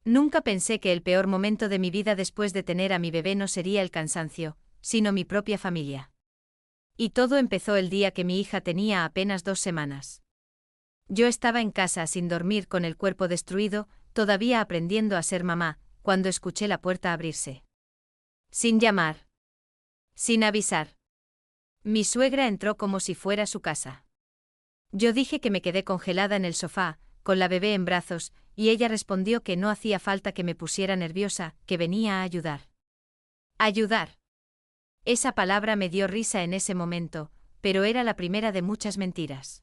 Nunca pensé que el peor momento de mi vida después de tener a mi bebé no sería el cansancio, sino mi propia familia. Y todo empezó el día que mi hija tenía apenas 2 semanas. Yo estaba en casa sin dormir con el cuerpo destruido, todavía aprendiendo a ser mamá, cuando escuché la puerta abrirse. Sin llamar. Sin avisar. Mi suegra entró como si fuera su casa. Yo dije que me quedé congelada en el sofá, con la bebé en brazos, y ella respondió que no hacía falta que me pusiera nerviosa, que venía a ayudar. Ayudar. Esa palabra me dio risa en ese momento, pero era la primera de muchas mentiras.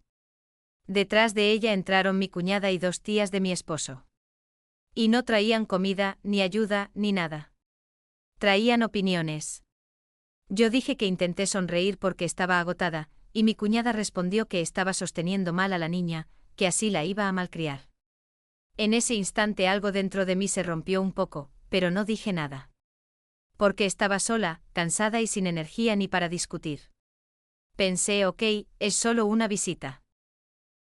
Detrás de ella entraron mi cuñada y 2 tías de mi esposo. Y no traían comida, ni ayuda, ni nada. Traían opiniones. Yo dije que intenté sonreír porque estaba agotada, y mi cuñada respondió que estaba sosteniendo mal a la niña, que así la iba a malcriar. En ese instante algo dentro de mí se rompió un poco, pero no dije nada. Porque estaba sola, cansada y sin energía ni para discutir. Pensé, ok, es solo una visita.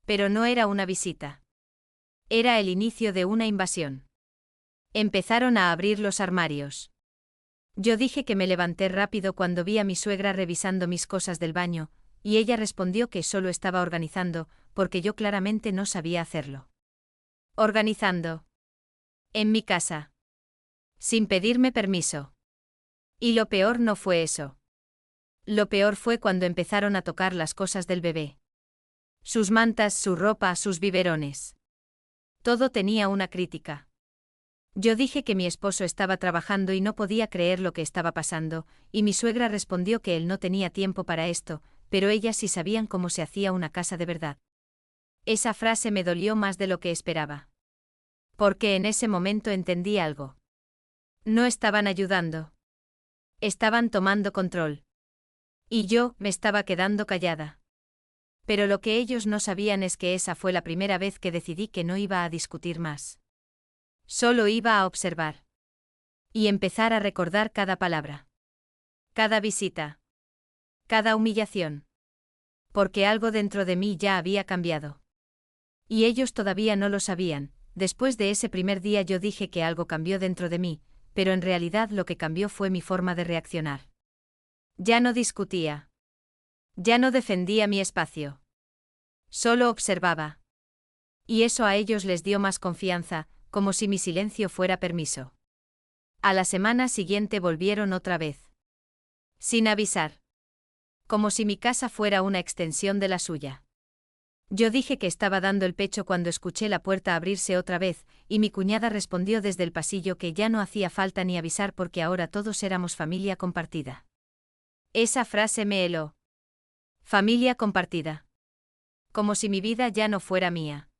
Pero no era una visita. Era el inicio de una invasión. Empezaron a abrir los armarios. Yo dije que me levanté rápido cuando vi a mi suegra revisando mis cosas del baño, y ella respondió que solo estaba organizando, porque yo claramente no sabía hacerlo. Organizando. En mi casa. Sin pedirme permiso. Y lo peor no fue eso. Lo peor fue cuando empezaron a tocar las cosas del bebé. Sus mantas, su ropa, sus biberones. Todo tenía una crítica. Yo dije que mi esposo estaba trabajando y no podía creer lo que estaba pasando, y mi suegra respondió que él no tenía tiempo para esto, pero ellas sí sabían cómo se hacía una casa de verdad. Esa frase me dolió más de lo que esperaba. Porque en ese momento entendí algo. No estaban ayudando. Estaban tomando control. Y yo me estaba quedando callada. Pero lo que ellos no sabían es que esa fue la primera vez que decidí que no iba a discutir más. Solo iba a observar. Y empezar a recordar cada palabra. Cada visita. Cada humillación. Porque algo dentro de mí ya había cambiado. Y ellos todavía no lo sabían. Después de ese primer día yo dije que algo cambió dentro de mí, pero en realidad lo que cambió fue mi forma de reaccionar. Ya no discutía. Ya no defendía mi espacio. Solo observaba. Y eso a ellos les dio más confianza, como si mi silencio fuera permiso. A la semana siguiente volvieron otra vez. Sin avisar. Como si mi casa fuera una extensión de la suya. Yo dije que estaba dando el pecho cuando escuché la puerta abrirse otra vez, y mi cuñada respondió desde el pasillo que ya no hacía falta ni avisar porque ahora todos éramos familia compartida. Esa frase me heló. Familia compartida. Como si mi vida ya no fuera mía.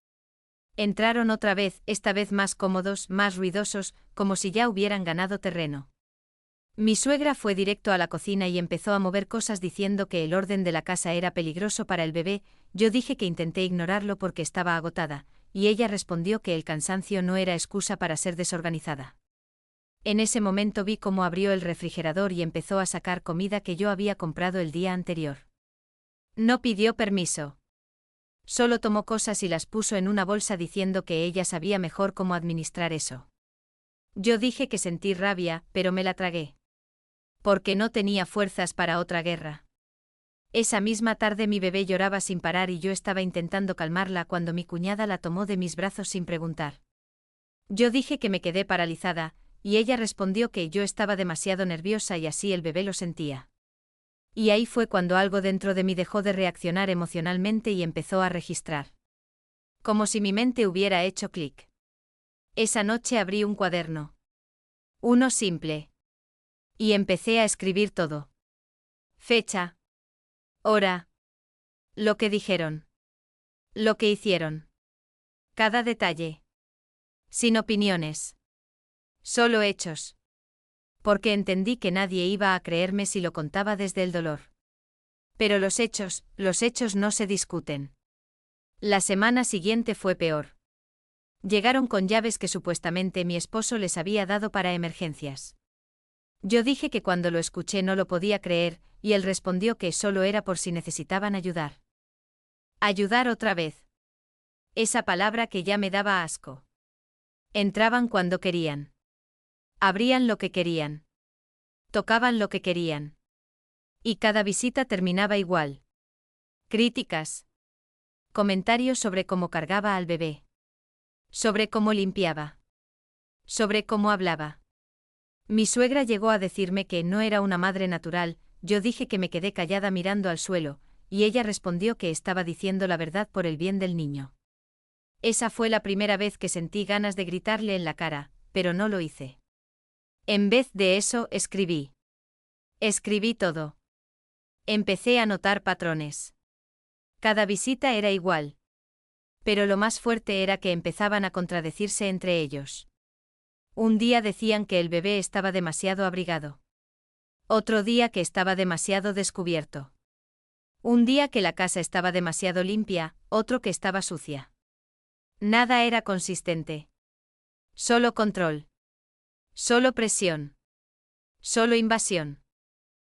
Entraron otra vez, esta vez más cómodos, más ruidosos, como si ya hubieran ganado terreno. Mi suegra fue directo a la cocina y empezó a mover cosas diciendo que el orden de la casa era peligroso para el bebé. Yo dije que intenté ignorarlo porque estaba agotada, y ella respondió que el cansancio no era excusa para ser desorganizada. En ese momento vi cómo abrió el refrigerador y empezó a sacar comida que yo había comprado el día anterior. No pidió permiso. Solo tomó cosas y las puso en una bolsa diciendo que ella sabía mejor cómo administrar eso. Yo dije que sentí rabia, pero me la tragué. Porque no tenía fuerzas para otra guerra. Esa misma tarde mi bebé lloraba sin parar y yo estaba intentando calmarla cuando mi cuñada la tomó de mis brazos sin preguntar. Yo dije que me quedé paralizada, y ella respondió que yo estaba demasiado nerviosa y así el bebé lo sentía. Y ahí fue cuando algo dentro de mí dejó de reaccionar emocionalmente y empezó a registrar. Como si mi mente hubiera hecho clic. Esa noche abrí un cuaderno. Uno simple. Y empecé a escribir todo. Fecha. Hora. Lo que dijeron. Lo que hicieron. Cada detalle. Sin opiniones. Solo hechos. Porque entendí que nadie iba a creerme si lo contaba desde el dolor. Pero los hechos no se discuten. La semana siguiente fue peor. Llegaron con llaves que supuestamente mi esposo les había dado para emergencias. Yo dije que cuando lo escuché no lo podía creer, y él respondió que solo era por si necesitaban ayudar. Ayudar otra vez. Esa palabra que ya me daba asco. Entraban cuando querían. Abrían lo que querían. Tocaban lo que querían. Y cada visita terminaba igual. Críticas. Comentarios sobre cómo cargaba al bebé. Sobre cómo limpiaba. Sobre cómo hablaba. Mi suegra llegó a decirme que no era una madre natural. Yo dije que me quedé callada mirando al suelo, y ella respondió que estaba diciendo la verdad por el bien del niño. Esa fue la primera vez que sentí ganas de gritarle en la cara, pero no lo hice. En vez de eso, escribí. Escribí todo. Empecé a notar patrones. Cada visita era igual. Pero lo más fuerte era que empezaban a contradecirse entre ellos. Un día decían que el bebé estaba demasiado abrigado. Otro día que estaba demasiado descubierto. Un día que la casa estaba demasiado limpia, otro que estaba sucia. Nada era consistente. Solo control. Solo presión. Solo invasión.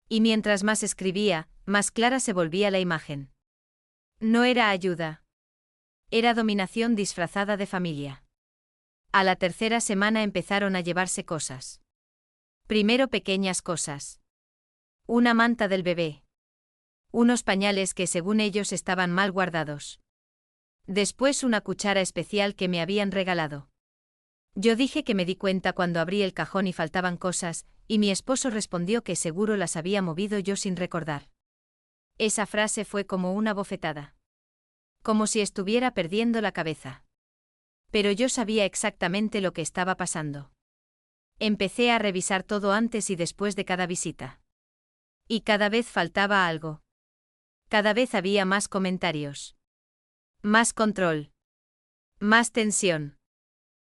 Y mientras más escribía, más clara se volvía la imagen. No era ayuda. Era dominación disfrazada de familia. A la tercera semana empezaron a llevarse cosas. Primero pequeñas cosas. Una manta del bebé. Unos pañales que según ellos estaban mal guardados. Después una cuchara especial que me habían regalado. Yo dije que me di cuenta cuando abrí el cajón y faltaban cosas, y mi esposo respondió que seguro las había movido yo sin recordar. Esa frase fue como una bofetada. Como si estuviera perdiendo la cabeza. Pero yo sabía exactamente lo que estaba pasando. Empecé a revisar todo antes y después de cada visita. Y cada vez faltaba algo. Cada vez había más comentarios. Más control. Más tensión.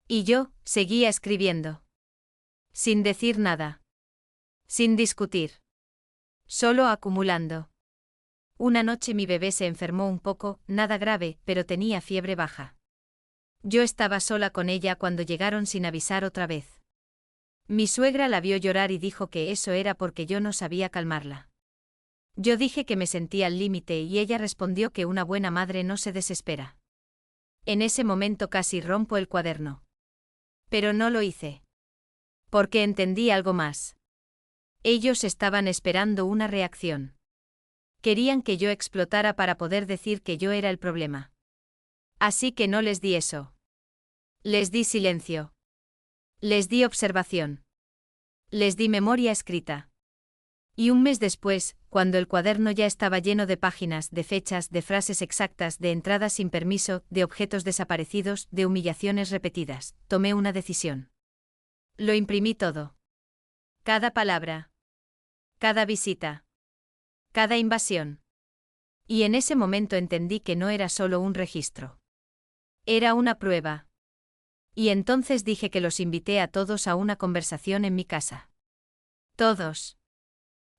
Y yo, seguía escribiendo. Sin decir nada. Sin discutir. Solo acumulando. Una noche mi bebé se enfermó un poco, nada grave, pero tenía fiebre baja. Yo estaba sola con ella cuando llegaron sin avisar otra vez. Mi suegra la vio llorar y dijo que eso era porque yo no sabía calmarla. Yo dije que me sentía al límite y ella respondió que una buena madre no se desespera. En ese momento casi rompo el cuaderno. Pero no lo hice. Porque entendí algo más. Ellos estaban esperando una reacción. Querían que yo explotara para poder decir que yo era el problema. Así que no les di eso. Les di silencio. Les di observación. Les di memoria escrita. Y un mes después, cuando el cuaderno ya estaba lleno de páginas, de fechas, de frases exactas, de entradas sin permiso, de objetos desaparecidos, de humillaciones repetidas, tomé una decisión. Lo imprimí todo. Cada palabra. Cada visita. Cada invasión. Y en ese momento entendí que no era solo un registro. Era una prueba. Y entonces dije que los invité a todos a una conversación en mi casa. Todos.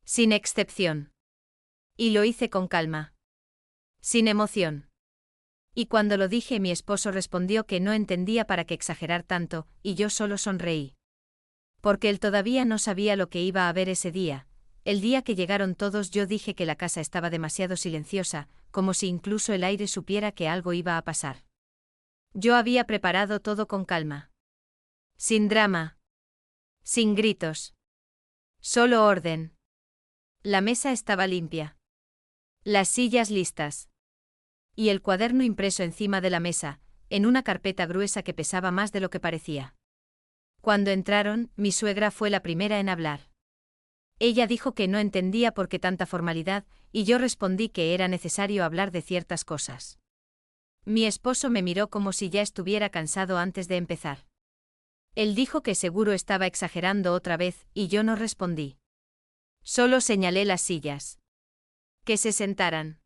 Sin excepción. Y lo hice con calma. Sin emoción. Y cuando lo dije mi esposo respondió que no entendía para qué exagerar tanto, y yo solo sonreí. Porque él todavía no sabía lo que iba a haber ese día. El día que llegaron todos yo dije que la casa estaba demasiado silenciosa, como si incluso el aire supiera que algo iba a pasar. Yo había preparado todo con calma. Sin drama. Sin gritos. Solo orden. La mesa estaba limpia. Las sillas listas. Y el cuaderno impreso encima de la mesa, en una carpeta gruesa que pesaba más de lo que parecía. Cuando entraron, mi suegra fue la primera en hablar. Ella dijo que no entendía por qué tanta formalidad, y yo respondí que era necesario hablar de ciertas cosas. Mi esposo me miró como si ya estuviera cansado antes de empezar. Él dijo que seguro estaba exagerando otra vez, y yo no respondí. Solo señalé las sillas. Que se sentaran.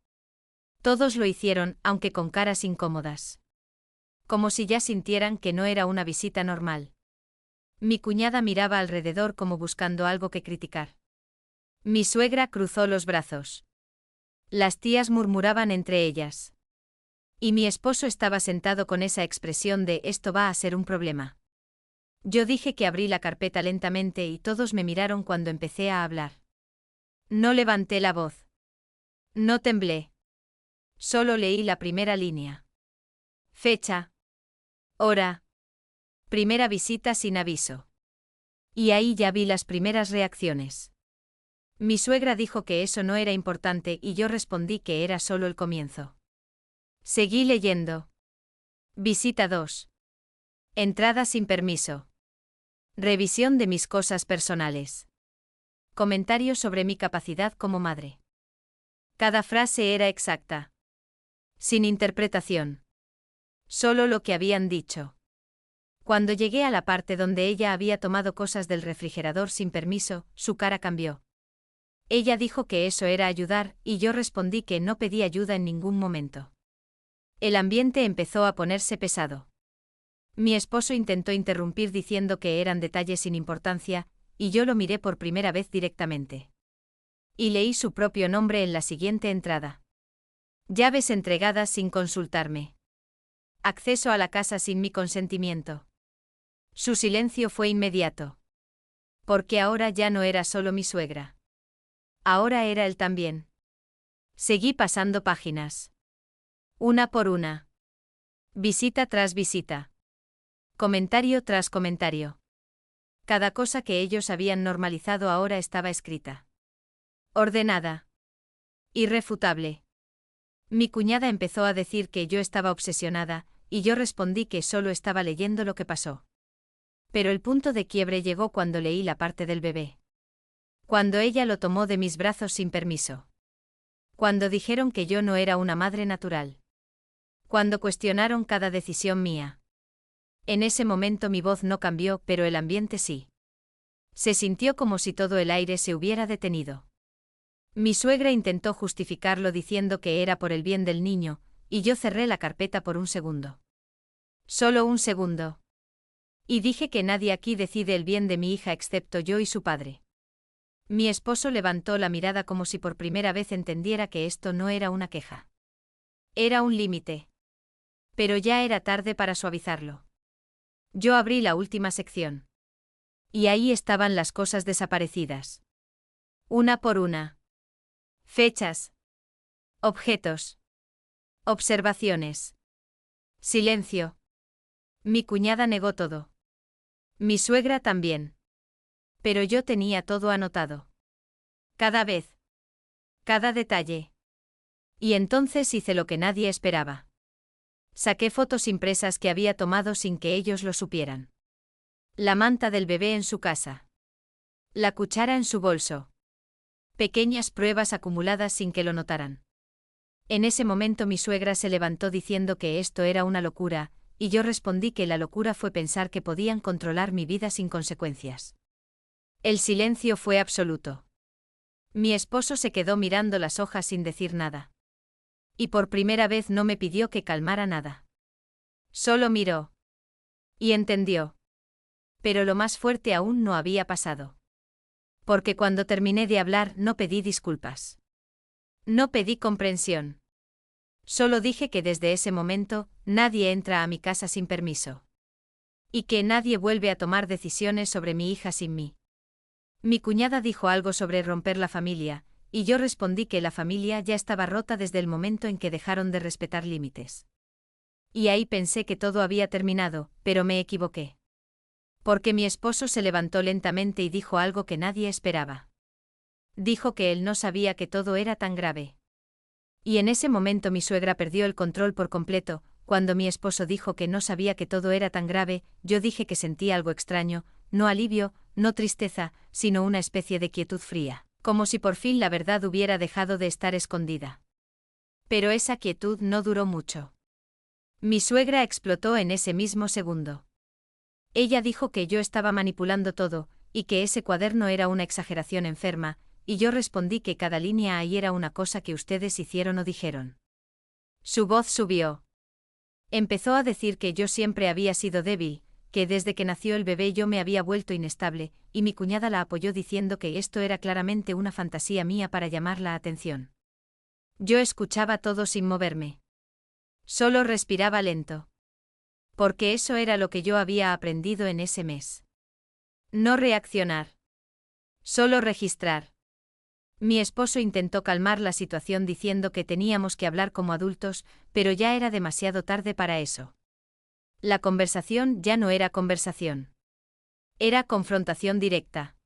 Todos lo hicieron, aunque con caras incómodas. Como si ya sintieran que no era una visita normal. Mi cuñada miraba alrededor como buscando algo que criticar. Mi suegra cruzó los brazos. Las tías murmuraban entre ellas. Y mi esposo estaba sentado con esa expresión de «esto va a ser un problema». Yo dije que abrí la carpeta lentamente y todos me miraron cuando empecé a hablar. No levanté la voz. No temblé. Solo leí la primera línea. Fecha. Hora. Primera visita sin aviso. Y ahí ya vi las primeras reacciones. Mi suegra dijo que eso no era importante y yo respondí que era solo el comienzo. Seguí leyendo. Visita 2. Entrada sin permiso. Revisión de mis cosas personales. Comentarios sobre mi capacidad como madre. Cada frase era exacta. Sin interpretación. Solo lo que habían dicho. Cuando llegué a la parte donde ella había tomado cosas del refrigerador sin permiso, su cara cambió. Ella dijo que eso era ayudar, y yo respondí que no pedí ayuda en ningún momento. El ambiente empezó a ponerse pesado. Mi esposo intentó interrumpir diciendo que eran detalles sin importancia, y yo lo miré por primera vez directamente. Y leí su propio nombre en la siguiente entrada. Llaves entregadas sin consultarme. Acceso a la casa sin mi consentimiento. Su silencio fue inmediato. Porque ahora ya no era solo mi suegra. Ahora era él también. Seguí pasando páginas. Una por una. Visita tras visita. Comentario tras comentario. Cada cosa que ellos habían normalizado ahora estaba escrita. Ordenada. Irrefutable. Mi cuñada empezó a decir que yo estaba obsesionada, y yo respondí que solo estaba leyendo lo que pasó. Pero el punto de quiebre llegó cuando leí la parte del bebé. Cuando ella lo tomó de mis brazos sin permiso. Cuando dijeron que yo no era una madre natural. Cuando cuestionaron cada decisión mía. En ese momento mi voz no cambió, pero el ambiente sí. Se sintió como si todo el aire se hubiera detenido. Mi suegra intentó justificarlo diciendo que era por el bien del niño, y yo cerré la carpeta por un segundo. Solo un segundo. Y dije que nadie aquí decide el bien de mi hija excepto yo y su padre. Mi esposo levantó la mirada como si por primera vez entendiera que esto no era una queja. Era un límite. Pero ya era tarde para suavizarlo. Yo abrí la última sección. Y ahí estaban las cosas desaparecidas. Una por una. Fechas. Objetos. Observaciones. Silencio. Mi cuñada negó todo. Mi suegra también. Pero yo tenía todo anotado. Cada vez. Cada detalle. Y entonces hice lo que nadie esperaba. Saqué fotos impresas que había tomado sin que ellos lo supieran. La manta del bebé en su casa. La cuchara en su bolso. Pequeñas pruebas acumuladas sin que lo notaran. En ese momento mi suegra se levantó diciendo que esto era una locura, y yo respondí que la locura fue pensar que podían controlar mi vida sin consecuencias. El silencio fue absoluto. Mi esposo se quedó mirando las hojas sin decir nada. Y por primera vez no me pidió que calmara nada. Solo miró. Y entendió. Pero lo más fuerte aún no había pasado. Porque cuando terminé de hablar no pedí disculpas. No pedí comprensión. Solo dije que desde ese momento, nadie entra a mi casa sin permiso. Y que nadie vuelve a tomar decisiones sobre mi hija sin mí. Mi cuñada dijo algo sobre romper la familia, y yo respondí que la familia ya estaba rota desde el momento en que dejaron de respetar límites. Y ahí pensé que todo había terminado, pero me equivoqué. Porque mi esposo se levantó lentamente y dijo algo que nadie esperaba. Dijo que él no sabía que todo era tan grave. Y en ese momento mi suegra perdió el control por completo. Cuando mi esposo dijo que no sabía que todo era tan grave, yo dije que sentía algo extraño, no alivio, no tristeza, sino una especie de quietud fría, como si por fin la verdad hubiera dejado de estar escondida. Pero esa quietud no duró mucho. Mi suegra explotó en ese mismo segundo. Ella dijo que yo estaba manipulando todo, y que ese cuaderno era una exageración enferma, y yo respondí que cada línea ahí era una cosa que ustedes hicieron o dijeron. Su voz subió. Empezó a decir que yo siempre había sido débil, que desde que nació el bebé yo me había vuelto inestable, y mi cuñada la apoyó diciendo que esto era claramente una fantasía mía para llamar la atención. Yo escuchaba todo sin moverme. Solo respiraba lento. Porque eso era lo que yo había aprendido en ese mes. No reaccionar. Solo registrar. Mi esposo intentó calmar la situación diciendo que teníamos que hablar como adultos, pero ya era demasiado tarde para eso. La conversación ya no era conversación. Era confrontación directa.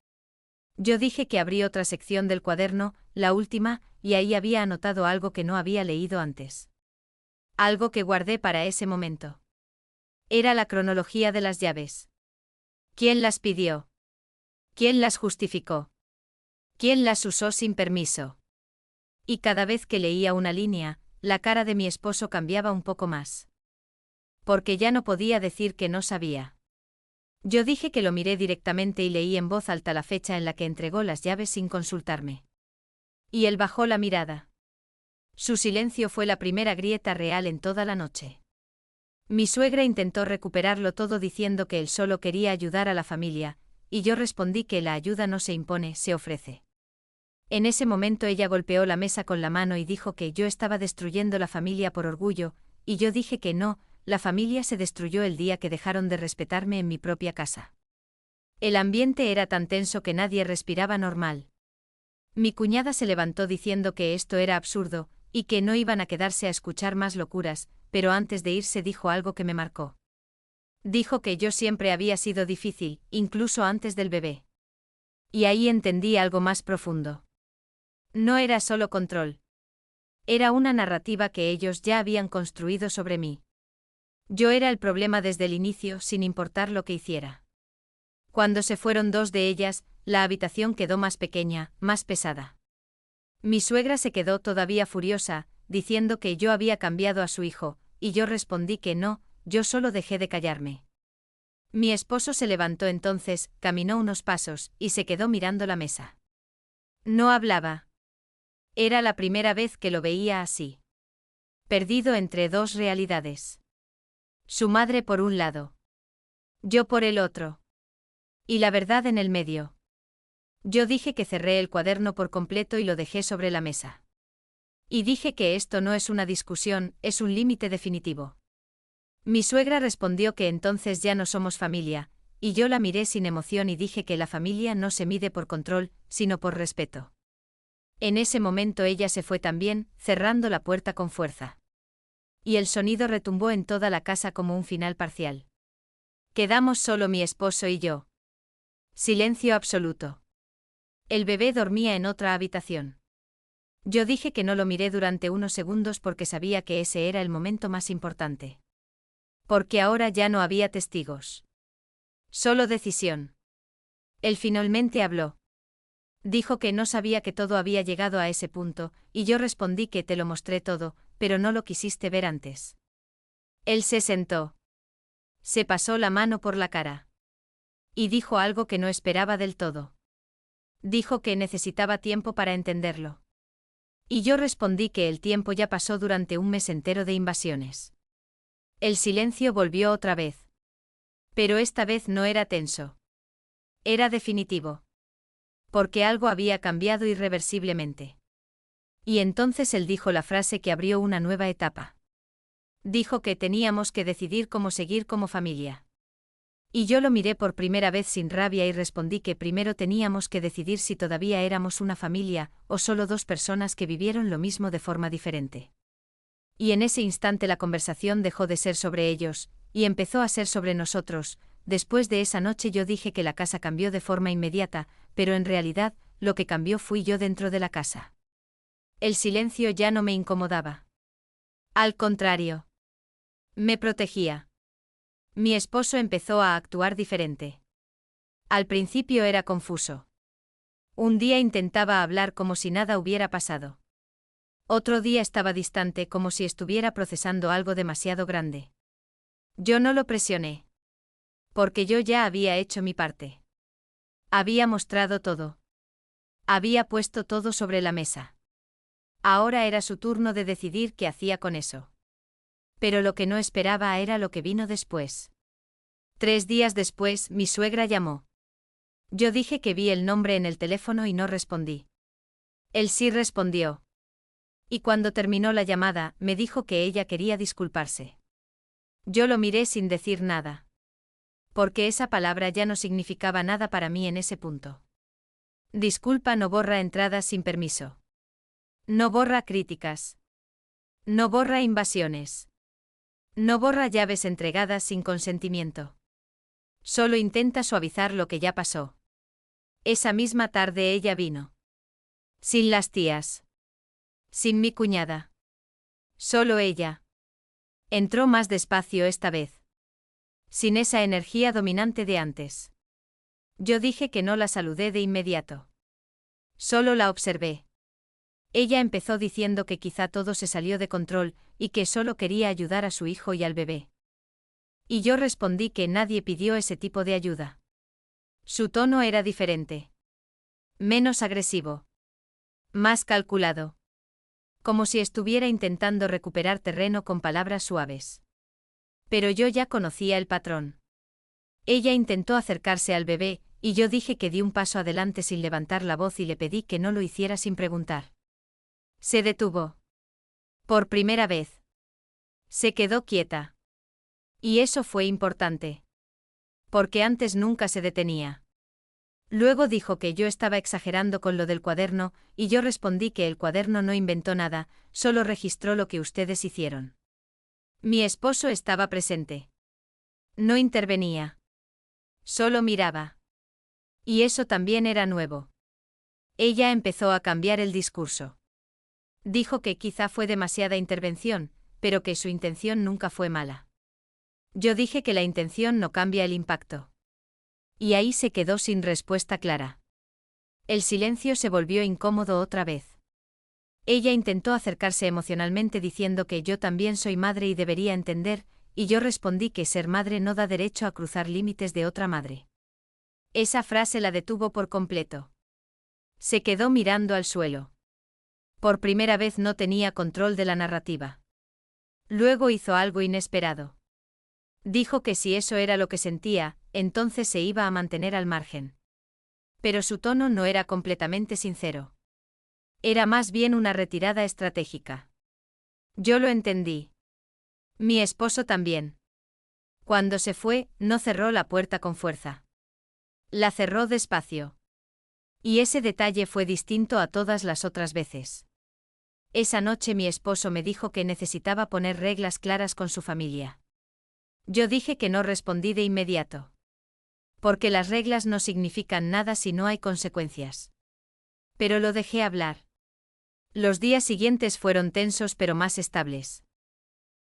Yo dije que abrí otra sección del cuaderno, la última, y ahí había anotado algo que no había leído antes. Algo que guardé para ese momento. Era la cronología de las llaves. ¿Quién las pidió? ¿Quién las justificó? ¿Quién las usó sin permiso? Y cada vez que leía una línea, la cara de mi esposo cambiaba un poco más. Porque ya no podía decir que no sabía. Yo dije que lo miré directamente y leí en voz alta la fecha en la que entregó las llaves sin consultarme. Y él bajó la mirada. Su silencio fue la primera grieta real en toda la noche. Mi suegra intentó recuperarlo todo diciendo que él solo quería ayudar a la familia, y yo respondí que la ayuda no se impone, se ofrece. En ese momento ella golpeó la mesa con la mano y dijo que yo estaba destruyendo la familia por orgullo, y yo dije que no, la familia se destruyó el día que dejaron de respetarme en mi propia casa. El ambiente era tan tenso que nadie respiraba normal. Mi cuñada se levantó diciendo que esto era absurdo, y que no iban a quedarse a escuchar más locuras, pero antes de irse dijo algo que me marcó. Dijo que yo siempre había sido difícil, incluso antes del bebé. Y ahí entendí algo más profundo. No era solo control. Era una narrativa que ellos ya habían construido sobre mí. Yo era el problema desde el inicio, sin importar lo que hiciera. Cuando se fueron dos de ellas, la habitación quedó más pequeña, más pesada. Mi suegra se quedó todavía furiosa, diciendo que yo había cambiado a su hijo, y yo respondí que no, yo solo dejé de callarme. Mi esposo se levantó entonces, caminó unos pasos, y se quedó mirando la mesa. No hablaba. Era la primera vez que lo veía así. Perdido entre dos realidades. Su madre por un lado. Yo por el otro. Y la verdad en el medio. Yo dije que cerré el cuaderno por completo y lo dejé sobre la mesa. Y dije que esto no es una discusión, es un límite definitivo. Mi suegra respondió que entonces ya no somos familia, y yo la miré sin emoción y dije que la familia no se mide por control, sino por respeto. En ese momento ella se fue también, cerrando la puerta con fuerza. Y el sonido retumbó en toda la casa como un final parcial. Quedamos solo mi esposo y yo. Silencio absoluto. El bebé dormía en otra habitación. Yo dije que no lo miré durante unos segundos porque sabía que ese era el momento más importante. Porque ahora ya no había testigos. Solo decisión. Él finalmente habló. Dijo que no sabía que todo había llegado a ese punto, y yo respondí que te lo mostré todo, pero no lo quisiste ver antes. Él se sentó. Se pasó la mano por la cara. Y dijo algo que no esperaba del todo. Dijo que necesitaba tiempo para entenderlo. Y yo respondí que el tiempo ya pasó durante un mes entero de invasiones. El silencio volvió otra vez. Pero esta vez no era tenso. Era definitivo. Porque algo había cambiado irreversiblemente. Y entonces él dijo la frase que abrió una nueva etapa. Dijo que teníamos que decidir cómo seguir como familia. Y yo lo miré por primera vez sin rabia y respondí que primero teníamos que decidir si todavía éramos una familia, o solo dos personas que vivieron lo mismo de forma diferente. Y en ese instante la conversación dejó de ser sobre ellos, y empezó a ser sobre nosotros. Después de esa noche yo dije que la casa cambió de forma inmediata, pero en realidad, lo que cambió fui yo dentro de la casa. El silencio ya no me incomodaba. Al contrario. Me protegía. Mi esposo empezó a actuar diferente. Al principio era confuso. Un día intentaba hablar como si nada hubiera pasado. Otro día estaba distante como si estuviera procesando algo demasiado grande. Yo no lo presioné. Porque yo ya había hecho mi parte. Había mostrado todo. Había puesto todo sobre la mesa. Ahora era su turno de decidir qué hacía con eso. Pero lo que no esperaba era lo que vino después. 3 días después, mi suegra llamó. Yo dije que vi el nombre en el teléfono y no respondí. Él sí respondió. Y cuando terminó la llamada, me dijo que ella quería disculparse. Yo lo miré sin decir nada. Porque esa palabra ya no significaba nada para mí en ese punto. Disculpa no borra entradas sin permiso. No borra críticas. No borra invasiones. No borra llaves entregadas sin consentimiento. Solo intenta suavizar lo que ya pasó. Esa misma tarde ella vino. Sin las tías. Sin mi cuñada. Solo ella. Entró más despacio esta vez. Sin esa energía dominante de antes. Yo dije que no la saludé de inmediato. Solo la observé. Ella empezó diciendo que quizá todo se salió de control y que solo quería ayudar a su hijo y al bebé. Y yo respondí que nadie pidió ese tipo de ayuda. Su tono era diferente. Menos agresivo. Más calculado. Como si estuviera intentando recuperar terreno con palabras suaves. Pero yo ya conocía el patrón. Ella intentó acercarse al bebé, y yo dije que di un paso adelante sin levantar la voz y le pedí que no lo hiciera sin preguntar. Se detuvo. Por primera vez. Se quedó quieta. Y eso fue importante. Porque antes nunca se detenía. Luego dijo que yo estaba exagerando con lo del cuaderno, y yo respondí que el cuaderno no inventó nada, solo registró lo que ustedes hicieron. Mi esposo estaba presente. No intervenía. Solo miraba. Y eso también era nuevo. Ella empezó a cambiar el discurso. Dijo que quizá fue demasiada intervención, pero que su intención nunca fue mala. Yo dije que la intención no cambia el impacto. Y ahí se quedó sin respuesta clara. El silencio se volvió incómodo otra vez. Ella intentó acercarse emocionalmente diciendo que yo también soy madre y debería entender, y yo respondí que ser madre no da derecho a cruzar límites de otra madre. Esa frase la detuvo por completo. Se quedó mirando al suelo. Por primera vez no tenía control de la narrativa. Luego hizo algo inesperado. Dijo que si eso era lo que sentía, entonces se iba a mantener al margen. Pero su tono no era completamente sincero. Era más bien una retirada estratégica. Yo lo entendí. Mi esposo también. Cuando se fue, no cerró la puerta con fuerza. La cerró despacio. Y ese detalle fue distinto a todas las otras veces. Esa noche mi esposo me dijo que necesitaba poner reglas claras con su familia. Yo dije que no respondí de inmediato. Porque las reglas no significan nada si no hay consecuencias. Pero lo dejé hablar. Los días siguientes fueron tensos pero más estables.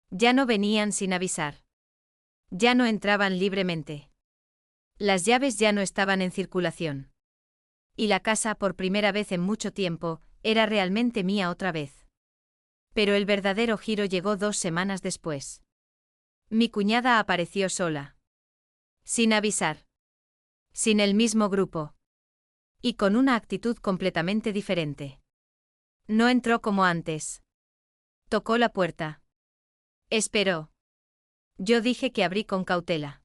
Ya no venían sin avisar. Ya no entraban libremente. Las llaves ya no estaban en circulación. Y la casa, por primera vez en mucho tiempo, era realmente mía otra vez. Pero el verdadero giro llegó 2 semanas después. Mi cuñada apareció sola. Sin avisar. Sin el mismo grupo. Y con una actitud completamente diferente. No entró como antes. Tocó la puerta. Esperó. Yo dije que abrí con cautela.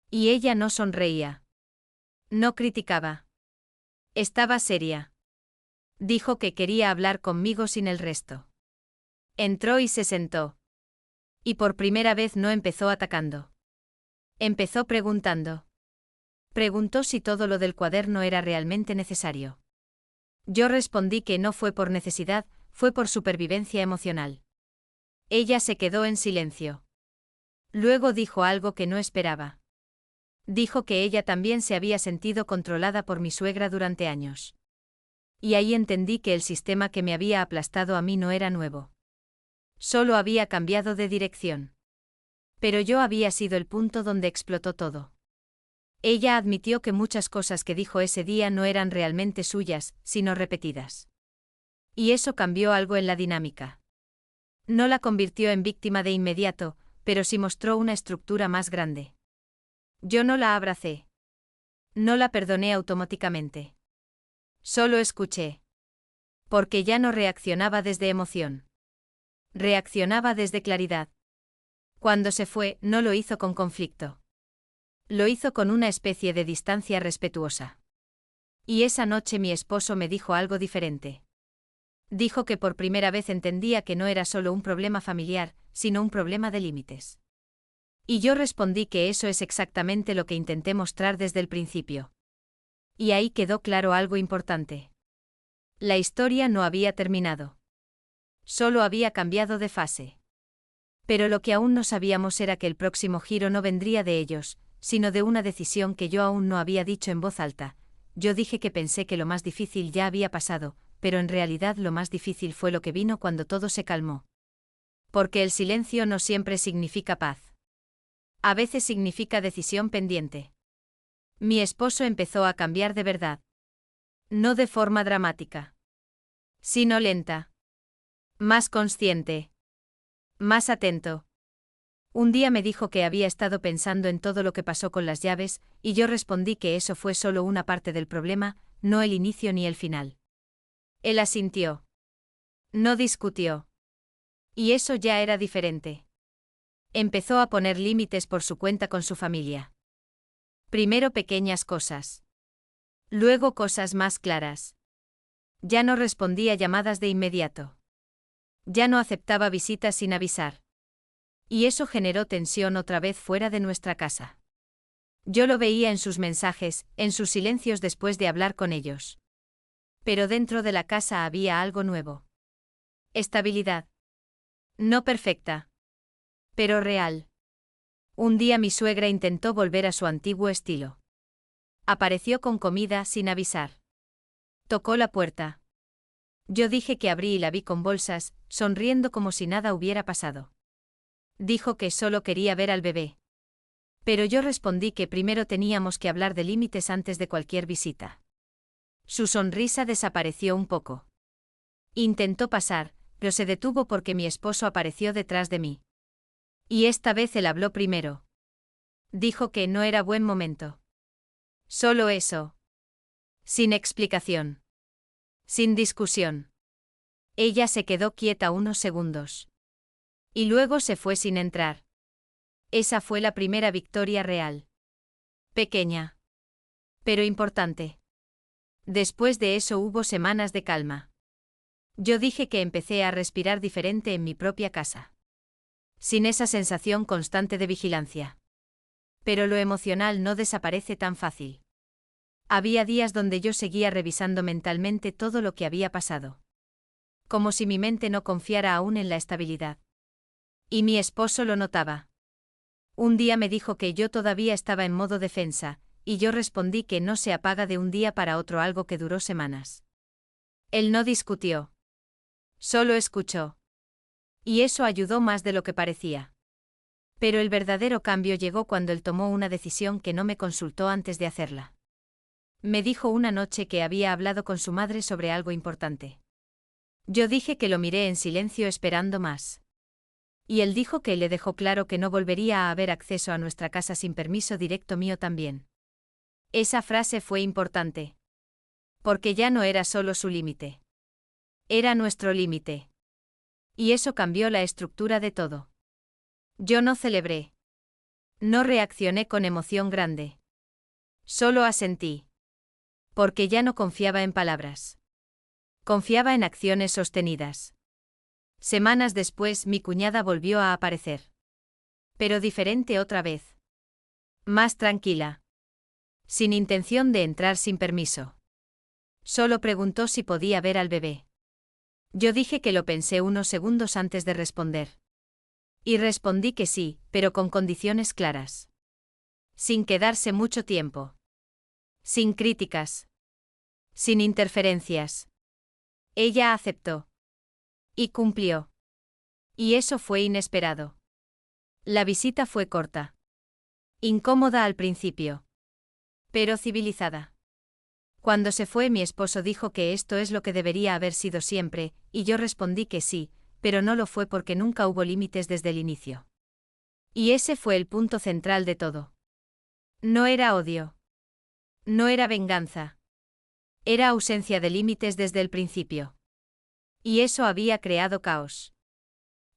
Y ella no sonreía. No criticaba. Estaba seria. Dijo que quería hablar conmigo sin el resto. Entró y se sentó. Y por primera vez no empezó atacando. Empezó preguntando. Preguntó si todo lo del cuaderno era realmente necesario. Yo respondí que no fue por necesidad, fue por supervivencia emocional. Ella se quedó en silencio. Luego dijo algo que no esperaba. Dijo que ella también se había sentido controlada por mi suegra durante años. Y ahí entendí que el sistema que me había aplastado a mí no era nuevo. Solo había cambiado de dirección. Pero yo había sido el punto donde explotó todo. Ella admitió que muchas cosas que dijo ese día no eran realmente suyas, sino repetidas. Y eso cambió algo en la dinámica. No la convirtió en víctima de inmediato, pero sí mostró una estructura más grande. Yo no la abracé. No la perdoné automáticamente. Solo escuché. Porque ya no reaccionaba desde emoción. Reaccionaba desde claridad. Cuando se fue, no lo hizo con conflicto. Lo hizo con una especie de distancia respetuosa. Y esa noche mi esposo me dijo algo diferente. Dijo que por primera vez entendía que no era solo un problema familiar, sino un problema de límites. Y yo respondí que eso es exactamente lo que intenté mostrar desde el principio. Y ahí quedó claro algo importante. La historia no había terminado. Solo había cambiado de fase. Pero lo que aún no sabíamos era que el próximo giro no vendría de ellos, sino de una decisión que yo aún no había dicho en voz alta. Yo dije que pensé que lo más difícil ya había pasado, pero en realidad lo más difícil fue lo que vino cuando todo se calmó. Porque el silencio no siempre significa paz. A veces significa decisión pendiente. Mi esposo empezó a cambiar de verdad. No de forma dramática, sino lenta. Más consciente. Más atento. Un día me dijo que había estado pensando en todo lo que pasó con las llaves, y yo respondí que eso fue solo una parte del problema, no el inicio ni el final. Él asintió. No discutió. Y eso ya era diferente. Empezó a poner límites por su cuenta con su familia. Primero pequeñas cosas. Luego cosas más claras. Ya no respondía llamadas de inmediato. Ya no aceptaba visitas sin avisar. Y eso generó tensión otra vez fuera de nuestra casa. Yo lo veía en sus mensajes, en sus silencios después de hablar con ellos. Pero dentro de la casa había algo nuevo. Estabilidad. No perfecta. Pero real. Un día mi suegra intentó volver a su antiguo estilo. Apareció con comida sin avisar. Tocó la puerta. Yo dije que abrí y la vi con bolsas, sonriendo como si nada hubiera pasado. Dijo que solo quería ver al bebé. Pero yo respondí que primero teníamos que hablar de límites antes de cualquier visita. Su sonrisa desapareció un poco. Intentó pasar, pero se detuvo porque mi esposo apareció detrás de mí. Y esta vez él habló primero. Dijo que no era buen momento. Solo eso. Sin explicación. Sin discusión. Ella se quedó quieta unos segundos. Y luego se fue sin entrar. Esa fue la primera victoria real. Pequeña. Pero importante. Después de eso hubo semanas de calma. Yo dije que empecé a respirar diferente en mi propia casa. Sin esa sensación constante de vigilancia. Pero lo emocional no desaparece tan fácil. Había días donde yo seguía revisando mentalmente todo lo que había pasado. Como si mi mente no confiara aún en la estabilidad. Y mi esposo lo notaba. Un día me dijo que yo todavía estaba en modo defensa, y yo respondí que no se apaga de un día para otro algo que duró semanas. Él no discutió. Solo escuchó. Y eso ayudó más de lo que parecía. Pero el verdadero cambio llegó cuando él tomó una decisión que no me consultó antes de hacerla. Me dijo una noche que había hablado con su madre sobre algo importante. Yo dije que lo miré en silencio esperando más. Y él dijo que le dejó claro que no volvería a haber acceso a nuestra casa sin permiso directo mío también. Esa frase fue importante. Porque ya no era solo su límite. Era nuestro límite. Y eso cambió la estructura de todo. Yo no celebré. No reaccioné con emoción grande. Solo asentí. Porque ya no confiaba en palabras. Confiaba en acciones sostenidas. Semanas después mi cuñada volvió a aparecer. Pero diferente otra vez. Más tranquila. Sin intención de entrar sin permiso. Solo preguntó si podía ver al bebé. Yo dije que lo pensé unos segundos antes de responder. Y respondí que sí, pero con condiciones claras. Sin quedarse mucho tiempo. Sin críticas. Sin interferencias. Ella aceptó. Y cumplió. Y eso fue inesperado. La visita fue corta. Incómoda al principio. Pero civilizada. Cuando se fue mi esposo dijo que esto es lo que debería haber sido siempre, y yo respondí que sí, pero no lo fue porque nunca hubo límites desde el inicio. Y ese fue el punto central de todo. No era odio. No era venganza. Era ausencia de límites desde el principio. Y eso había creado caos.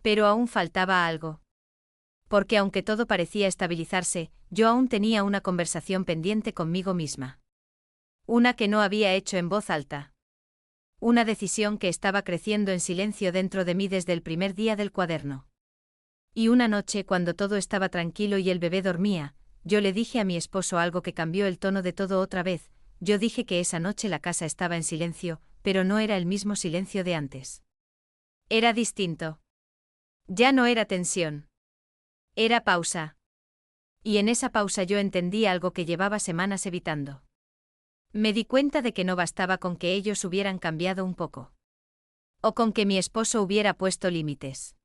Pero aún faltaba algo. Porque aunque todo parecía estabilizarse, yo aún tenía una conversación pendiente conmigo misma. Una que no había hecho en voz alta. Una decisión que estaba creciendo en silencio dentro de mí desde el primer día del cuaderno. Y una noche cuando todo estaba tranquilo y el bebé dormía, yo le dije a mi esposo algo que cambió el tono de todo otra vez. Yo dije que esa noche la casa estaba en silencio, pero no era el mismo silencio de antes. Era distinto. Ya no era tensión. Era pausa. Y en esa pausa yo entendí algo que llevaba semanas evitando. Me di cuenta de que no bastaba con que ellos hubieran cambiado un poco. O con que mi esposo hubiera puesto límites.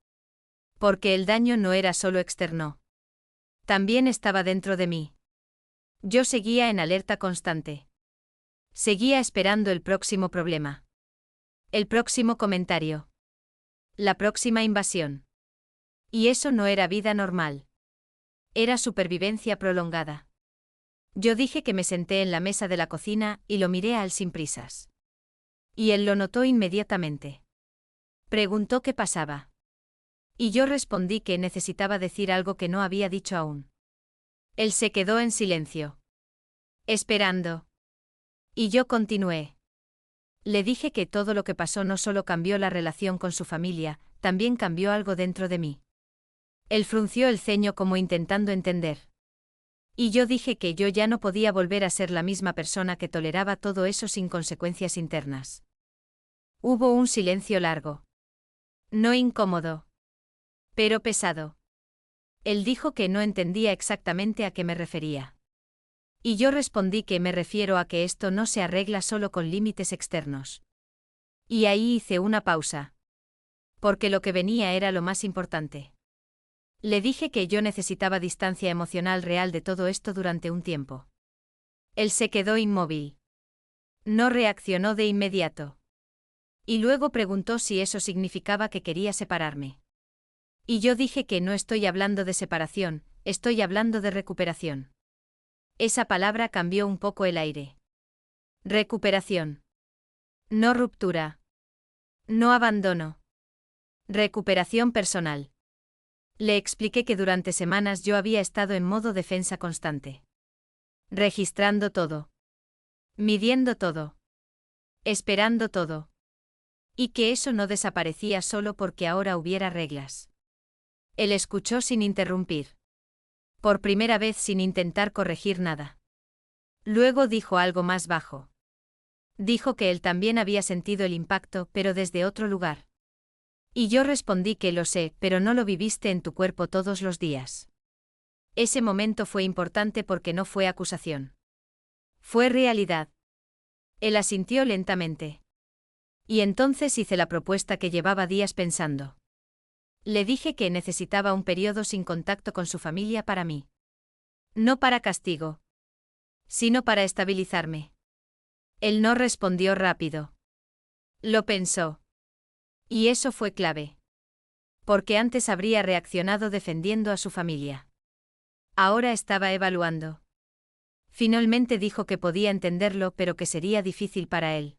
Porque el daño no era solo externo. También estaba dentro de mí. Yo seguía en alerta constante. Seguía esperando el próximo problema. El próximo comentario. La próxima invasión. Y eso no era vida normal. Era supervivencia prolongada. Yo dije que me senté en la mesa de la cocina y lo miré a él sin prisas. Y él lo notó inmediatamente. Preguntó qué pasaba. Y yo respondí que necesitaba decir algo que no había dicho aún. Él se quedó en silencio. Esperando. Y yo continué. Le dije que todo lo que pasó no solo cambió la relación con su familia, también cambió algo dentro de mí. Él frunció el ceño como intentando entender. Y yo dije que yo ya no podía volver a ser la misma persona que toleraba todo eso sin consecuencias internas. Hubo un silencio largo. No incómodo. Pero pesado. Él dijo que no entendía exactamente a qué me refería. Y yo respondí que me refiero a que esto no se arregla solo con límites externos. Y ahí hice una pausa. Porque lo que venía era lo más importante. Le dije que yo necesitaba distancia emocional real de todo esto durante un tiempo. Él se quedó inmóvil. No reaccionó de inmediato. Y luego preguntó si eso significaba que quería separarme. Y yo dije que no estoy hablando de separación, estoy hablando de recuperación. Esa palabra cambió un poco el aire. Recuperación. No ruptura. No abandono. Recuperación personal. Le expliqué que durante semanas yo había estado en modo defensa constante. Registrando todo. Midiendo todo. Esperando todo. Y que eso no desaparecía solo porque ahora hubiera reglas. Él escuchó sin interrumpir. Por primera vez sin intentar corregir nada. Luego dijo algo más bajo. Dijo que él también había sentido el impacto, pero desde otro lugar. Y yo respondí que lo sé, pero no lo viviste en tu cuerpo todos los días. Ese momento fue importante porque no fue acusación. Fue realidad. Él asintió lentamente. Y entonces hice la propuesta que llevaba días pensando. Le dije que necesitaba un periodo sin contacto con su familia para mí. No para castigo. Sino para estabilizarme. Él no respondió rápido. Lo pensó. Y eso fue clave. Porque antes habría reaccionado defendiendo a su familia. Ahora estaba evaluando. Finalmente dijo que podía entenderlo, pero que sería difícil para él.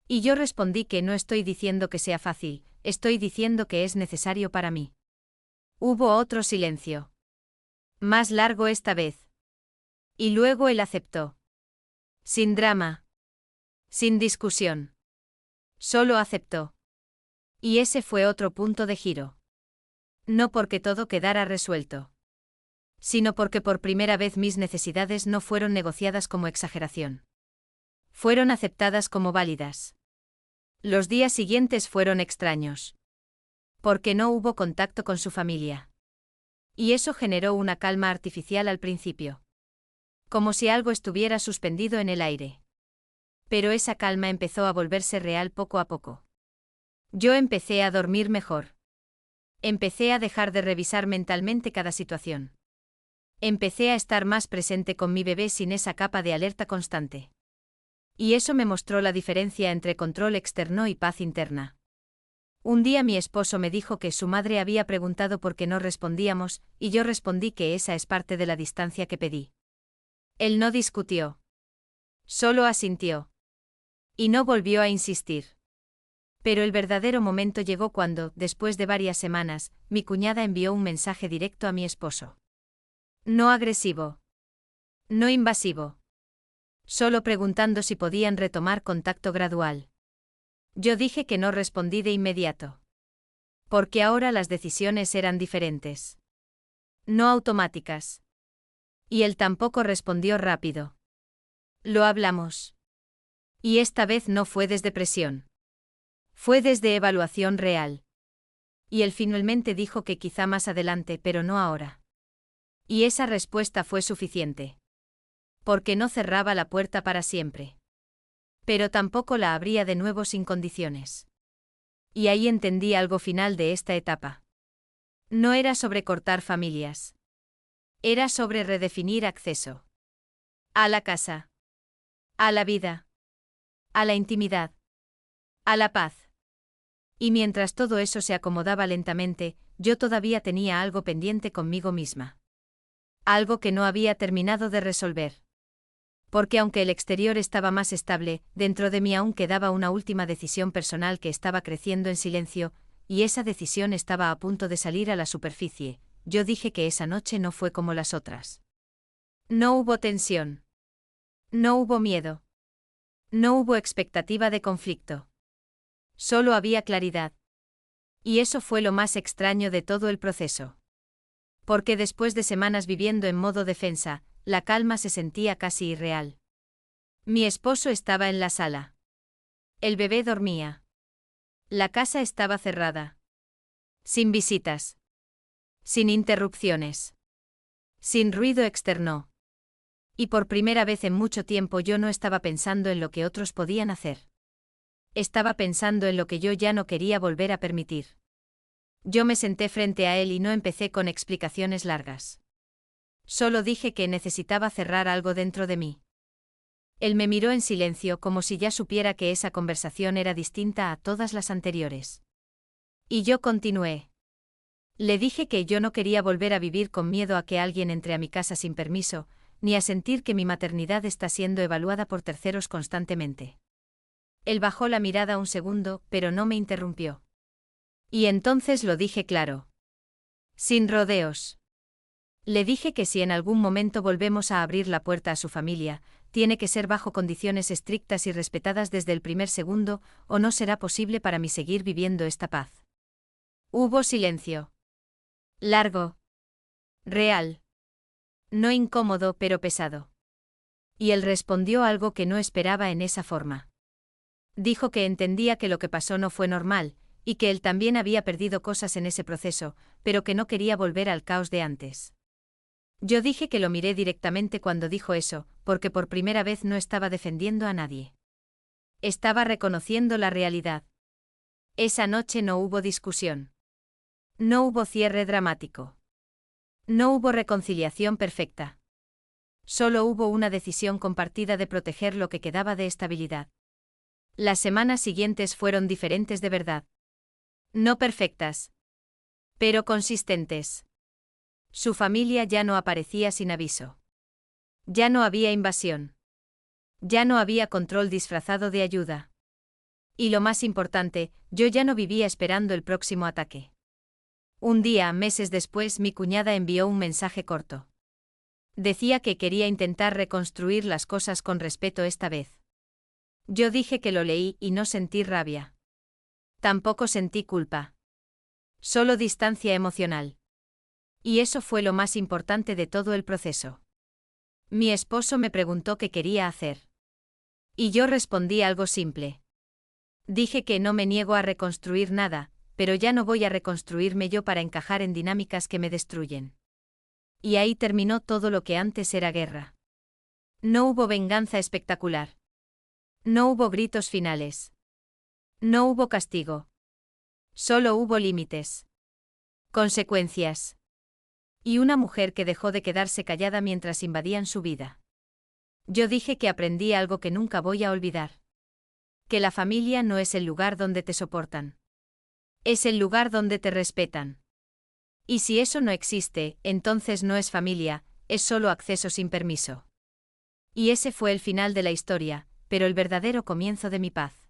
Y yo respondí que no estoy diciendo que sea fácil, estoy diciendo que es necesario para mí. Hubo otro silencio. Más largo esta vez. Y luego él aceptó. Sin drama. Sin discusión. Solo aceptó. Y ese fue otro punto de giro. No porque todo quedara resuelto. Sino porque por primera vez mis necesidades no fueron negociadas como exageración. Fueron aceptadas como válidas. Los días siguientes fueron extraños. Porque no hubo contacto con su familia. Y eso generó una calma artificial al principio. Como si algo estuviera suspendido en el aire. Pero esa calma empezó a volverse real poco a poco. Yo empecé a dormir mejor. Empecé a dejar de revisar mentalmente cada situación. Empecé a estar más presente con mi bebé sin esa capa de alerta constante. Y eso me mostró la diferencia entre control externo y paz interna. Un día mi esposo me dijo que su madre había preguntado por qué no respondíamos, y yo respondí que esa es parte de la distancia que pedí. Él no discutió. Solo asintió. Y no volvió a insistir. Pero el verdadero momento llegó cuando, después de varias semanas, mi cuñada envió un mensaje directo a mi esposo. No agresivo. No invasivo. Solo preguntando si podían retomar contacto gradual. Yo dije que no respondí de inmediato. Porque ahora las decisiones eran diferentes. No automáticas. Y él tampoco respondió rápido. Lo hablamos. Y esta vez no fue desde presión. Fue desde evaluación real. Y él finalmente dijo que quizá más adelante, pero no ahora. Y esa respuesta fue suficiente. Porque no cerraba la puerta para siempre. Pero tampoco la abría de nuevo sin condiciones. Y ahí entendí algo final de esta etapa. No era sobre cortar familias. Era sobre redefinir acceso. A la casa. A la vida. A la intimidad. A la paz. Y mientras todo eso se acomodaba lentamente, yo todavía tenía algo pendiente conmigo misma. Algo que no había terminado de resolver. Porque aunque el exterior estaba más estable, dentro de mí aún quedaba una última decisión personal que estaba creciendo en silencio, y esa decisión estaba a punto de salir a la superficie. Yo dije que esa noche no fue como las otras. No hubo tensión. No hubo miedo. No hubo expectativa de conflicto. Solo había claridad. Y eso fue lo más extraño de todo el proceso. Porque después de semanas viviendo en modo defensa, la calma se sentía casi irreal. Mi esposo estaba en la sala. El bebé dormía. La casa estaba cerrada. Sin visitas. Sin interrupciones. Sin ruido externo. Y por primera vez en mucho tiempo yo no estaba pensando en lo que otros podían hacer. Estaba pensando en lo que yo ya no quería volver a permitir. Yo me senté frente a él y no empecé con explicaciones largas. Solo dije que necesitaba cerrar algo dentro de mí. Él me miró en silencio como si ya supiera que esa conversación era distinta a todas las anteriores. Y yo continué. Le dije que yo no quería volver a vivir con miedo a que alguien entre a mi casa sin permiso, ni a sentir que mi maternidad está siendo evaluada por terceros constantemente. Él bajó la mirada un segundo, pero no me interrumpió. Y entonces lo dije claro. Sin rodeos. Le dije que si en algún momento volvemos a abrir la puerta a su familia, tiene que ser bajo condiciones estrictas y respetadas desde el primer segundo, o no será posible para mí seguir viviendo esta paz. Hubo silencio. Largo. Real. No incómodo pero pesado. Y él respondió algo que no esperaba en esa forma. Dijo que entendía que lo que pasó no fue normal, y que él también había perdido cosas en ese proceso, pero que no quería volver al caos de antes. Yo dije que lo miré directamente cuando dijo eso, porque por primera vez no estaba defendiendo a nadie. Estaba reconociendo la realidad. Esa noche no hubo discusión. No hubo cierre dramático. No hubo reconciliación perfecta. Solo hubo una decisión compartida de proteger lo que quedaba de estabilidad. Las semanas siguientes fueron diferentes de verdad. No perfectas. Pero consistentes. Su familia ya no aparecía sin aviso. Ya no había invasión. Ya no había control disfrazado de ayuda. Y lo más importante, yo ya no vivía esperando el próximo ataque. Un día, meses después, mi cuñada envió un mensaje corto. Decía que quería intentar reconstruir las cosas con respeto esta vez. Yo dije que lo leí y no sentí rabia. Tampoco sentí culpa. Solo distancia emocional. Y eso fue lo más importante de todo el proceso. Mi esposo me preguntó qué quería hacer. Y yo respondí algo simple. Dije que no me niego a reconstruir nada, pero ya no voy a reconstruirme yo para encajar en dinámicas que me destruyen. Y ahí terminó todo lo que antes era guerra. No hubo venganza espectacular. No hubo gritos finales. No hubo castigo. Solo hubo límites. Consecuencias. Y una mujer que dejó de quedarse callada mientras invadían su vida. Yo dije que aprendí algo que nunca voy a olvidar. Que la familia no es el lugar donde te soportan. Es el lugar donde te respetan. Y si eso no existe, entonces no es familia, es solo acceso sin permiso. Y ese fue el final de la historia, pero el verdadero comienzo de mi paz.